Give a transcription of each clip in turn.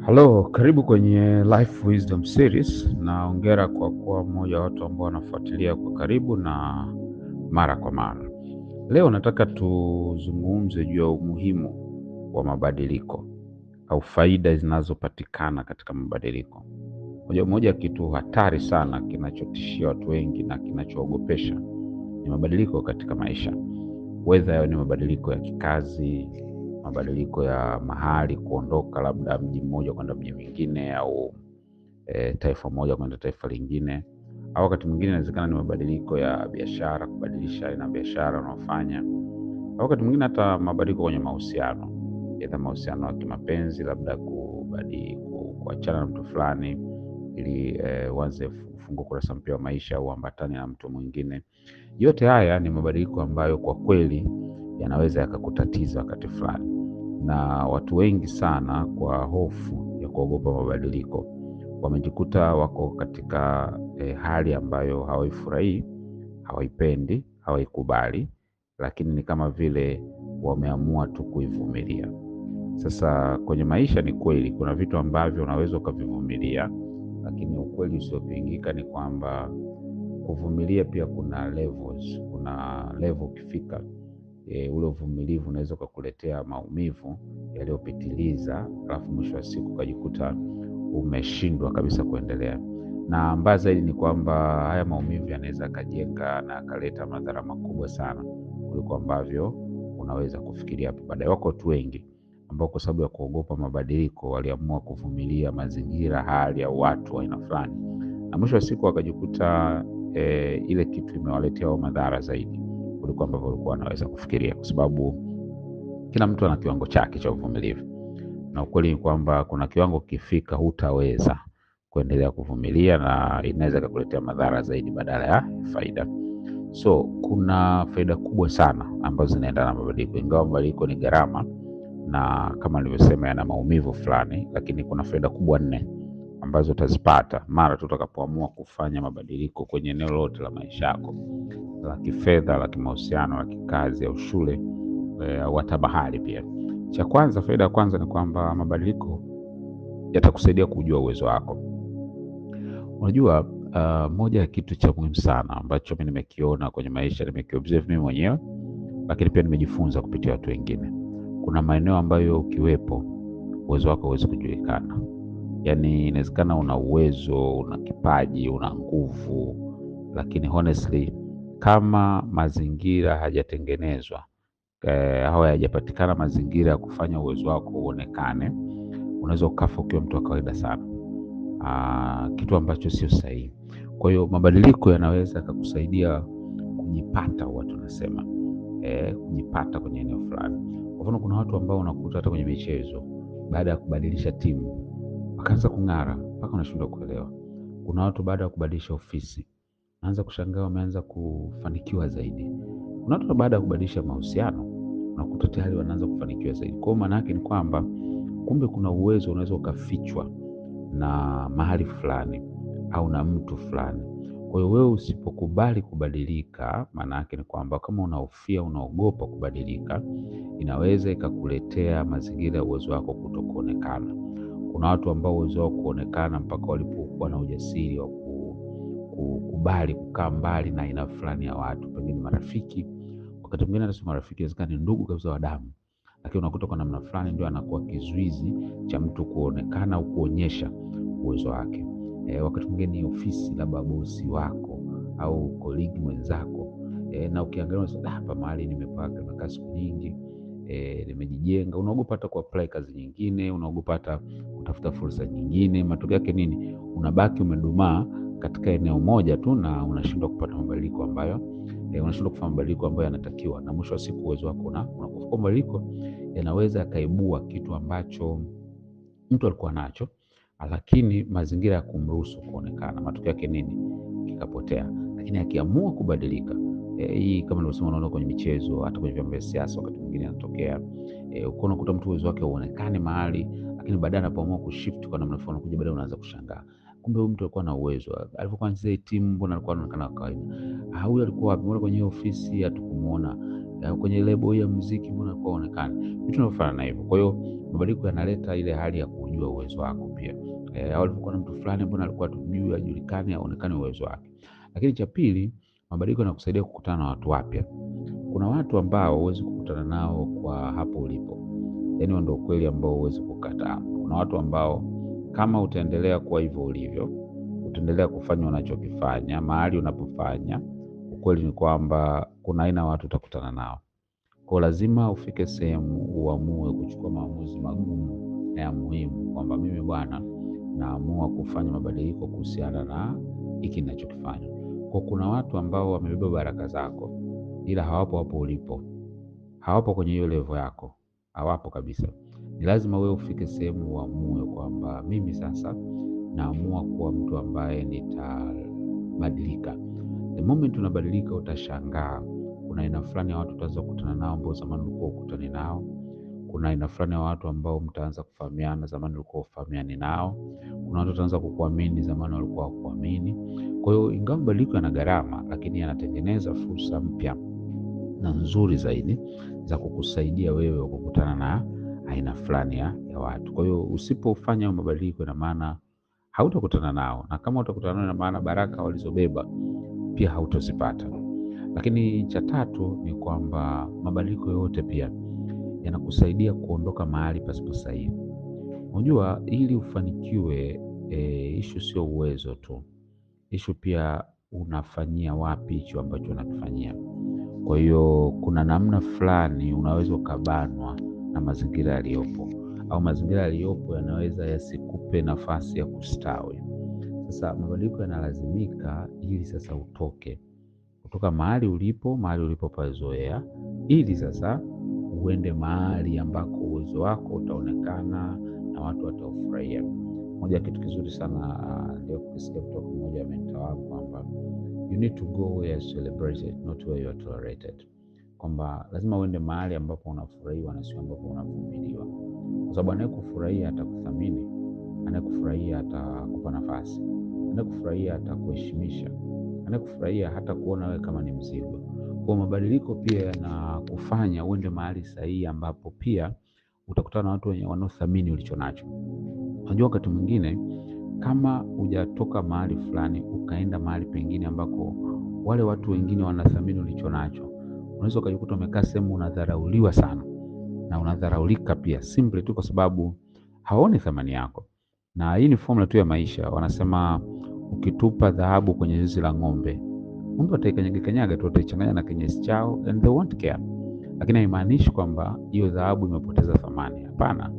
Halo, karibu kwenye Life Wisdom Series na hongera kwa kuwa mmoja wa watu ambao wanafuatilia kwa karibu na mara kwa mara. Leo nataka tuzungumze juu ya umuhimu wa mabadiliko au faida zinazopatikana katika mabadiliko. Moja ya kitu hatari sana kinachotishia watu wengi na kinachoogopesha ni mabadiliko katika maisha. Whether hayo ni mabadiliko ya kikazi, mabadiliko ya mahali, kuondoka labda mji mmoja kwenda mji mwingine, au taifa moja kwenda taifa lingine, au wakati mwingine inawezekana ni mabadiliko ya biashara, kubadilisha aina ya biashara unaofanya, au wakati mwingine hata mabadiliko kwenye mahusiano, aidha mahusiano ya kimapenzi, labda kuachana na mtu fulani ili uanze ufungue kurasa mpya wa maisha au ambatane na mtu mwingine. Yote haya ni mabadiliko ambayo kwa kweli yanaweza yakakutatiza wakati fulani, na watu wengi sana kwa hofu ya kuogopa mabadiliko wamejikuta wako katika hali ambayo hawaifurahii, hawaipendi, hawaikubali, lakini ni kama vile wameamua tu kuivumilia. Sasa kwenye maisha ni kweli kuna vitu ambavyo unaweza ukavivumilia, lakini ukweli usiopingika ni kwamba kuvumilia pia kuna levels. Kuna level ukifika ule uvumilivu unaweza kukuletea maumivu yaliyopitiliza, alafu mwisho wa siku ukajikuta umeshindwa kabisa kuendelea. Na mbaya zaidi ni kwamba haya maumivu yanaweza kajenga na kaleta madhara makubwa sana kuliko ambavyo unaweza kufikiria hapo baadaye. Wako watu wengi ambao kwa sababu ya kuogopa mabadiliko waliamua kuvumilia mazingira, hali au watu wa aina fulani, na mwisho wa siku wakajikuta ile kitu imewaletea wao madhara zaidi kuliko ambavyo walikuwa wanaweza kufikiria, kwa sababu kila mtu ana kiwango chake cha uvumilivu, na ukweli ni kwamba kuna kiwango kifika hutaweza kuendelea kuvumilia na inaweza kukuletea madhara zaidi badala ya faida. So kuna faida kubwa sana ambazo zinaendana na mabadiliko, ingawa mabadiliko ni gharama na kama nilivyosema yana maumivu fulani, lakini kuna faida kubwa 4 ambazo utazipata mara tu utakapoamua kufanya mabadiliko kwenye eneo lote la maisha yako, la kifedha, la kimahusiano, la kikazi au shule, au hata bahari pia. Cha kwanza, faida ya kwanza ni kwamba mabadiliko yatakusaidia kujua uwezo wako. Unajua, moja ya kitu cha muhimu sana ambacho mimi nimekiona kwenye maisha, nimekiobserve mimi mwenyewe, lakini pia nimejifunza kupitia watu wengine. Kuna maeneo ambayo ukiwepo uwezo wako huwezi kujulikana. Yaani inawezekana una uwezo, una kipaji, una nguvu, lakini honestly kama mazingira hajatengenezwa au hayajapatikana mazingira ya kufanya uwezo wako uonekane, unaweza ukafa ukiwa mtu wa kawaida sana. Kitu ambacho sio sahihi. Kwa hiyo mabadiliko yanaweza kukusaidia kujipata, watu nasema kujipata kwenye eneo fulani. Kwa mfano kuna watu ambao unakuta hata kwenye michezo baada ya kubadilisha timu wakaanza kung'ara mpaka unashindwa kuelewa. Kuna watu baada ya kubadilisha ofisi wanaanza kushangaa wameanza kufanikiwa zaidi. Kuna watu baada ya kubadilisha mahusiano unakuta tayari wanaanza kufanikiwa zaidi. Kwa maana yake ni kwamba kumbe kuna uwezo unaweza ukafichwa na mahali fulani au na mtu fulani. Kwa hiyo wewe usipokubali kubadilika, maana yake ni kwamba kama unahofia, unaogopa kubadilika, inaweza ikakuletea mazingira ya uwezo wako kutokuonekana. Kuna watu ambao uwezo wao kuonekana mpaka walipokuwa na ujasiri wa kukubali kukaa mbali na aina fulani ya watu, pengine marafiki. Wakati mwingine hata marafiki inawezekana ni ndugu kabisa wa damu, lakini unakuta kwa namna fulani ndio anakuwa kizuizi cha mtu kuonekana au kuonyesha uwezo wake. Wakati mwingine ni ofisi, labda bosi wako au colleague mwenzako, na ukiangalia unasema hapa mahali nimekaa siku nyingi, nimejijenga, unaogopa hata kuapply kazi nyingine, unaogopa hata kutafuta fursa nyingine. Matokeo yake nini? Unabaki umedumaa katika eneo moja tu na unashindwa kupata mabadiliko ambayo unashindwa kufanya mabadiliko ambayo yanatakiwa, na mwisho wa siku uwezo wako unakufa. Mabadiliko yanaweza kaibua kitu ambacho mtu alikuwa nacho, lakini mazingira ya kumruhusu kuonekana. Matokeo yake nini? Kikapotea. Lakini akiamua kubadilika, hii kama nilivyosema, unaona kwenye michezo, hata kwenye vyama vya siasa wakati mwingine inatokea, unakuta mtu uwezo wake uonekane mahali, lakini baadaye anapoamua kushift kwa namna fulani, kuja baadaye unaanza kushangaa. Kumbe huyu mtu alikuwa na uwezo. Alipokuwa anacheza timu mbona alikuwa anaonekana kawaida? Huyu alikuwa wapi? Mbona kwenye ofisi hatukumuona? Kwenye lebo ya muziki mbona alikuwa anaonekana? Vitu vinavyofanana hivyo. Kwa hiyo mabadiliko yanaleta ile hali ya kujua kujua uwezo wako pia. Au alipokuwa na mtu fulani mbona alikuwa hatujui, hajulikani, haonekani uwezo wake. Lakini cha pili, mabadiliko yanakusaidia kukutana na watu wapya. Kuna watu ambao huwezi kukutana nao kwa hapo ulipo. Yaani ndio ukweli ambao huwezi kukataa. Kuna watu ambao kama utaendelea kuwa hivyo ulivyo, utaendelea kufanya unachokifanya, mahali unapofanya, ukweli ni kwamba kuna aina watu utakutana nao. Kwa lazima ufike sehemu uamue kuchukua maamuzi magumu na ya muhimu kwamba mimi bwana naamua kufanya mabadiliko kuhusiana na hiki ninachokifanya. Kwa kuna watu ambao wamebeba baraka zako ila hawapo hapo ulipo. Hawapo kwenye hiyo level yako. Hawapo kabisa. Ni lazima wewe ufike sehemu uamue kwamba mimi sasa naamua kuwa mtu ambaye nitabadilika. The moment unabadilika utashangaa. Kuna aina fulani ya watu utaanza kukutana nao ambao zamani ulikuwa ukutani nao. Kuna aina fulani ya watu ambao mtaanza kufahamiana zamani ulikuwa ufahamiani nao. Kuna watu wataanza kukuamini zamani walikuwa hawakuamini. Kwa hiyo ingawa mabadiliko yana gharama, lakini yanatengeneza fursa mpya na nzuri zaidi za kukusaidia wewe kukutana na aina fulani ya watu. Kwa hiyo usipofanya mabadiliko ina maana hautakutana nao, na kama utakutana nao ina maana baraka walizobeba pia hautozipata. Lakini cha tatu ni kwamba mabadiliko yote pia yanakusaidia kuondoka mahali pasipo sahihi. Unajua ili ufanikiwe, issue sio uwezo tu. Issue pia unafanyia wapi hicho ambacho unakifanyia. Kwa hiyo kuna namna fulani unaweza ukabanwa na mazingira yaliyopo, au mazingira yaliyopo yanaweza yasikupe nafasi ya kustawi. Sasa mabadiliko yanalazimika ili sasa utoke kutoka mahali ulipo pazoea, ili sasa uende mahali ambako uwezo wako utaonekana na watu wataufurahia. Moja kitu kizuri sana ndio kusikia kutoka mmoja mentor wangu kwamba you need to go where you're celebrated, not where you're tolerated. Kwamba lazima uende mahali ambapo unafurahiwa na sio ambapo unavumiliwa. Kwa sababu anayekufurahia atakuthamini, anayekufurahia atakupa nafasi, anayekufurahia atakuheshimisha, anayekufurahia hata kuona wewe kama ni mzigo. Kwa mabadiliko pia yanakufanya uende mahali sahihi ambapo pia utakutana na watu wanaothamini ulichonacho. Unajua wakati mwingine kama hujatoka mahali fulani ukaenda mahali pengine ambako wale watu wengine wanathamini ulichonacho, unaweza ukajikuta umekaa sehemu unadharauliwa sana na unadharaulika pia simply tu kwa sababu haoni thamani yako. Na hii ni formula tu ya maisha. Wanasema ukitupa dhahabu kwenye zizi la ng'ombe, ng'ombe wataikanyaga tu, wataichanganya na kinyesi chao and they won't care. Lakini haimaanishi kwamba hiyo dhahabu imepoteza thamani. Hapana,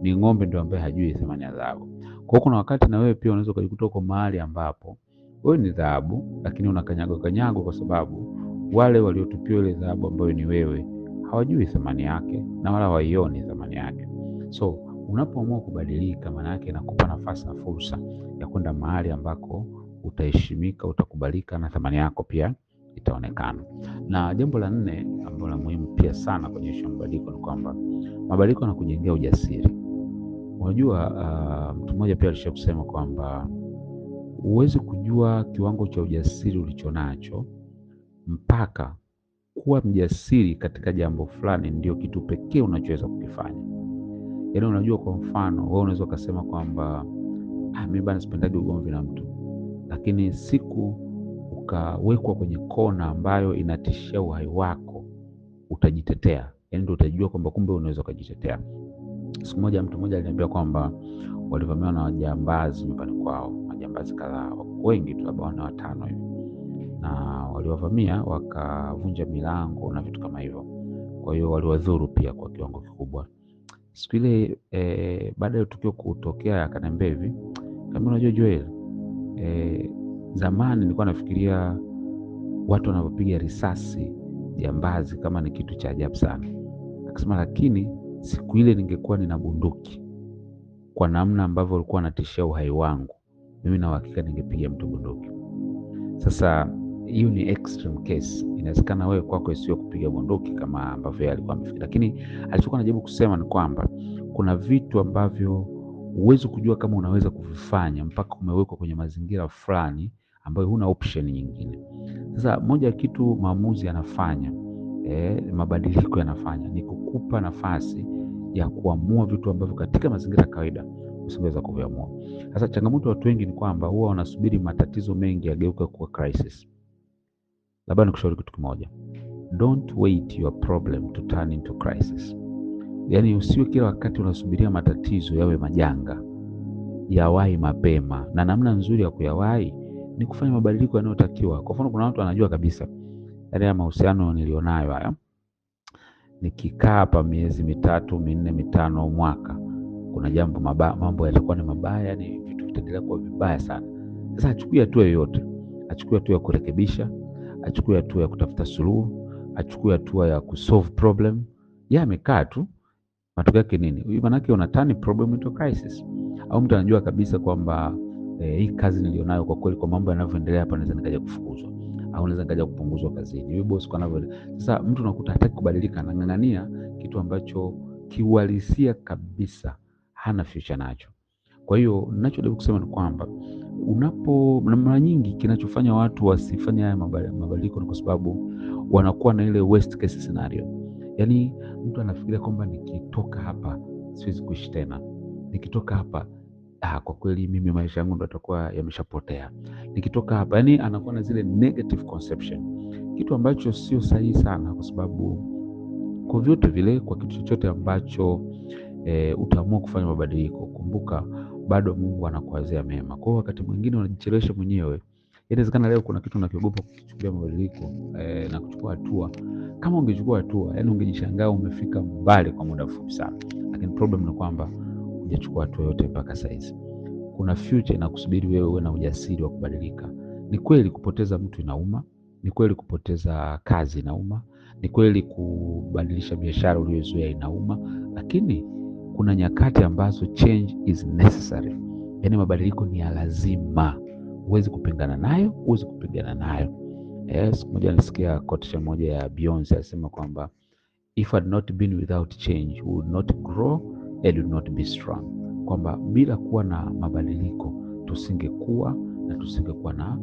ni ng'ombe ndio ambaye hajui thamani ya dhahabu. Kwa hiyo kuna wakati na wewe pia unaweza kujikuta uko mahali ambapo wewe ni dhahabu lakini unakanyagwa kwa sababu wale waliotupiwa ile dhahabu ambayo ni wewe hawajui thamani yake na wala hawaioni thamani yake. So unapoamua kubadilika, maana yake inakupa nafasi na fursa ya kwenda mahali ambako utaheshimika, utakubalika na thamani yako pia itaonekana. Na jambo la 4 ambalo la muhimu pia sana kwenye mabadiliko ni kwamba mabadiliko yanakujengea ujasiri. Unajua mtu mmoja pia alishakusema kwamba huwezi kujua kiwango cha ujasiri ulichonacho mpaka kuwa mjasiri katika jambo fulani ndio kitu pekee unachoweza kukifanya. Yaani unajua kwa mfano wewe unaweza kusema kwamba mimi bana sipendaji ugomvi na mtu, lakini siku ukawekwa kwenye kona ambayo inatishia uhai wako utajitetea. Yaani ndio utajua kwamba kumbe unaweza kujitetea. Siku moja mtu mmoja aliniambia kwamba walivamiwa na wajambazi nyumbani kwao, majambazi kadhaa, wengi tu labda 5 hivi. Na waliwavamia wakavunja milango na vitu kama hivyo. Kwa hiyo waliwadhuru pia kwa kiwango kikubwa. Siku ile baada ya tukio kutokea akaniambia hivi, kama unajua Joel, zamani nilikuwa nafikiria watu wanapopiga risasi jambazi kama ni kitu cha ajabu sana. Akasema lakini siku ile ningekuwa nina bunduki kwa namna ambavyo walikuwa wanatishia uhai wangu, mimi na uhakika ningepiga mtu bunduki. Sasa hiyo ni extreme case. Inawezekana wewe kwako sio kupiga bunduki kama ambavyo yeye alikuwa amefikiria. Lakini alichokuwa anajaribu kusema ni kwamba kuna vitu ambavyo huwezi kujua kama unaweza kuvifanya mpaka umewekwa kwenye mazingira fulani ambayo huna option nyingine. Sasa moja ya kitu maamuzi yanafanya, mabadiliko yanafanya ni kukupa nafasi ya kuamua vitu ambavyo katika mazingira kawaida usingeweza kuviamua. Sasa changamoto watu wengi ni kwamba huwa wanasubiri matatizo mengi yageuke kuwa crisis. Labda nikushauri kitu kimoja. Don't wait your problem to turn into crisis. Yaani usiwe kila wakati unasubiria matatizo yawe majanga. Yawahi mapema, na namna nzuri ya kuyawahi ni kufanya mabadiliko yanayotakiwa. Kwa mfano, kuna watu wanajua kabisa yale mahusiano nilionayo haya, nikikaa hapa miezi 3, 4, 5 mwaka, kuna mambo yatakuwa ni mabaya, ni vitu vitaendelea kuwa vibaya sana. Sasa achukue hatua yoyote, achukue hatua ya kurekebisha, achukue hatua ya kutafuta suluhu, achukue hatua ya kusolve problem. Yeye amekaa tu, matokeo yake nini? Maana yake una turn problem into crisis. Au mtu anajua kabisa kwamba hii kazi nilionayo kwa kweli, kwa mambo yanavyoendelea hapa, naweza nikaja kufukuzwa au naweza nikaja kupunguzwa kazini. Yule boss kwa anavyo. Sasa mtu unakuta hataki kubadilika, anang'ang'ania kitu ambacho kiuhalisia kabisa hana future nacho. Kwa hiyo ninachojaribu kusema ni kwamba mara nyingi kinachofanya watu wasifanye haya mabadiliko ni kwa sababu wanakuwa na ile worst case scenario. Yaani mtu anafikiria kwamba nikitoka hapa siwezi kuishi tena. Nikitoka hapa kwa kweli mimi maisha yangu ndo yatakuwa yameshapotea. Nikitoka hapa, yani anakuwa na zile negative conception. Kitu ambacho sio sahihi sana, kwa sababu kwa vyote vile, kwa kitu chochote ambacho utaamua kufanya mabadiliko, kumbuka bado Mungu anakuwazia mema. Kwa hiyo wakati mwingine unajichelewesha mwenyewe. Inawezekana leo kuna kitu unakiogopa kuchukua mabadiliko na kuchukua hatua. Kama ungechukua hatua, yani ungejishangaa umefika mbali kwa muda mfupi sana. Lakini problem ni kwamba hujachukua hatua yote mpaka saizi. Kuna future inakusubiri wewe uwe na ujasiri wa kubadilika. Ni kweli kupoteza mtu inauma, ni kweli kupoteza kazi inauma, ni kweli kubadilisha biashara uliyozoea inauma, lakini kuna nyakati ambazo change is necessary. Yaani mabadiliko ni ya lazima. Huwezi kupingana nayo, huwezi kupigana nayo. Siku moja nilisikia quote moja ya Beyonce alisema kwamba if had not been without change, we would not grow and would not be strong. Kwamba bila kuwa na mabadiliko tusingekuwa na tusingekuwa na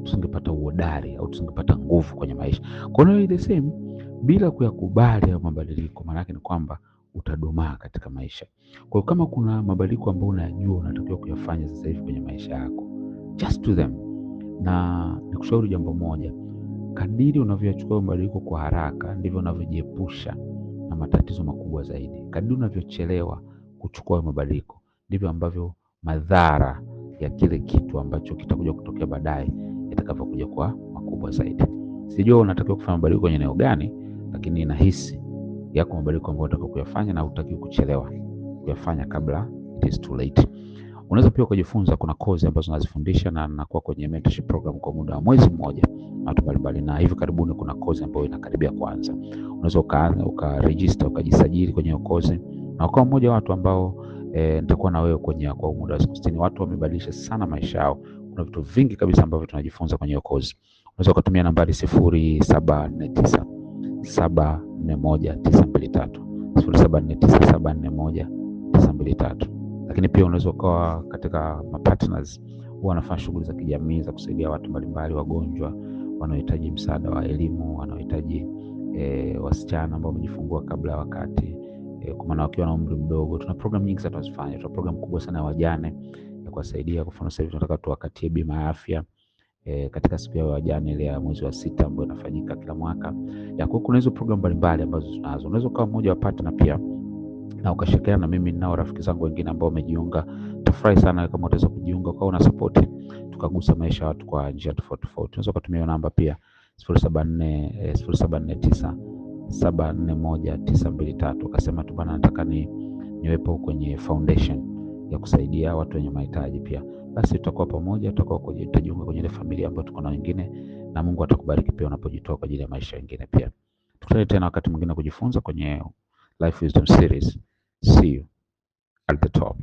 tusingepata uhodari au tusingepata nguvu kwenye maisha. Kwa hiyo the same, bila kuyakubali hayo mabadiliko, maana yake ni kwamba utadumaa katika maisha. Kwa hiyo kama kuna mabadiliko ambayo unajua unatakiwa kuyafanya sasa hivi kwenye maisha yako, just do them. Na nikushauri jambo moja, kadiri unavyochukua mabadiliko kwa haraka ndivyo unavyojiepusha na matatizo makubwa zaidi. Kadiri unavyochelewa kuchukua mabadiliko ndivyo ambavyo madhara ya kile kitu ambacho kitakuja kutokea baadaye yatakavyokuja kwa makubwa zaidi. Sijui unatakiwa kufanya mabadiliko kwenye eneo gani, lakini nahisi yako mabadiliko ambayo unatakiwa kuyafanya na hutaki kuchelewa kuyafanya kabla it is too late. Unaweza pia kujifunza, kuna course ambazo nazifundisha na nakuwa kwenye mentorship program kwa muda wa mwezi mmoja watu mbalimbali, na hivi karibuni kuna course ambayo inakaribia kuanza. Unaweza ukaregister ukajisajili kwenye course na ukawa mmoja wa watu ambao nitakuwa na wewe kwa muda wa siku 60. Watu wamebadilisha sana maisha yao. Kuna vitu vingi kabisa ambavyo tunajifunza kwenye hiyo course. Unaweza kutumia nambari 0749 741 923 Lakini pia unaweza ukawa katika partners huwa wanafanya shughuli za kijamii za kusaidia watu mbalimbali, wagonjwa, wanaohitaji msaada wa elimu, wanaohitaji wasichana ambao wamejifungua kabla ya wakati, kwa maana wakiwa na umri mdogo. Tuna program nyingi sana tunazifanya. Tuna program kubwa sana ya wajane ya kuwasaidia. Kwa mfano sasa hivi tunataka tuwakatie bima ya afya katika siku ya wajane ile ya mwezi wa 6 ambayo inafanyika kila mwaka. Kuna hizo program mbalimbali ambazo tunazo. Unaweza kuwa mmoja wa partner pia na ukashirikiana na mimi na rafiki zangu wengine ambao wamejiunga. Tafurahi sana kama utaweza kujiunga kwa una support, tukagusa maisha ya watu kwa njia tofauti tofauti. Unaweza kutumia namba pia 0749 741 ukasema tu bana, nataka niwepo kwenye foundation ya kusaidia watu wenye mahitaji pia. Basi tutakuwa pamoja, tutajiunga kwenye ile familia ambayo tuko na wengine, na Mungu atakubariki pia unapojitoa kwa ajili ya maisha wengine pia. Tukutane tena wakati mwingine kujifunza kwenye Life Wisdom Series. See you at the top.